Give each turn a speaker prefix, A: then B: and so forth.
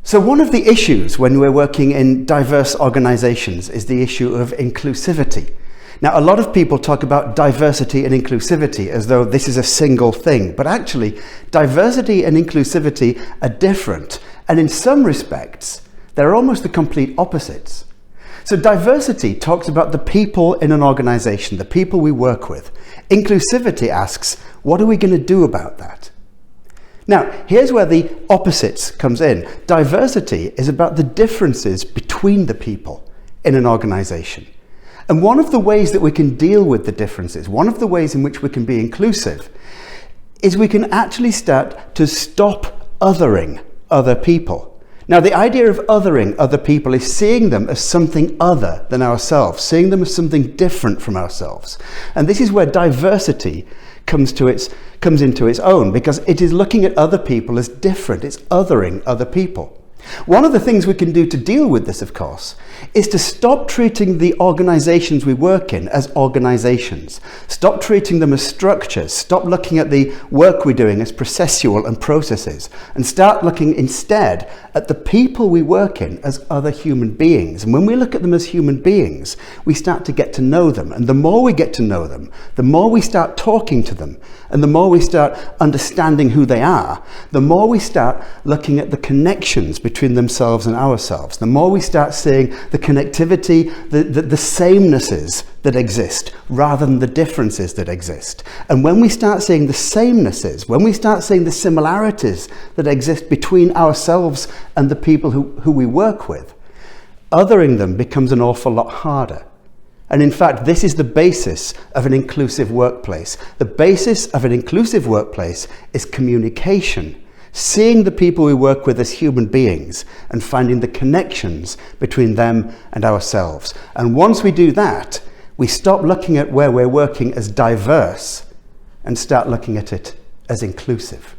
A: So one of the issues when we're working in diverse organizations is the issue of inclusivity. Now, a lot of people talk about diversity and inclusivity as though this is a single thing, but actually diversity and inclusivity are different, and in some respects they're almost the complete opposites. So diversity talks about the people in an organization, the people we work with. Inclusivity asks, what are we going to do about that? Now, here's where the opposites comes in. Diversity is about the differences between the people in an organization. And one of the ways that we can deal with the differences, one of the ways in which we can be inclusive, is we can actually start to stop othering other people. Now, the idea of othering other people is seeing them as something other than ourselves, seeing them as something different from ourselves. And this is where diversity comes into its own, because it is looking at other people as different. It's othering other people. One of the things we can do to deal with this, of course, is to stop treating the organizations we work in as organizations. Stop treating them as structures. Stop looking at the work we're doing as processual and processes, and start looking instead at the people we work in as other human beings. And when we look at them as human beings, we start to get to know them. And the more we get to know them, the more we start talking to them, and the more we start understanding who they are, the more we start looking at the connections between themselves and ourselves, the more we start seeing the connectivity, the samenesses that exist rather than the differences that exist. And when we start seeing the samenesses, when we start seeing the similarities that exist between ourselves and the people who we work with, othering them becomes an awful lot harder. And in fact, this is the basis of an inclusive workplace. The basis of an inclusive workplace is communication, seeing the people we work with as human beings and finding the connections between them and ourselves. And once we do that, we stop looking at where we're working as diverse and start looking at it as inclusive.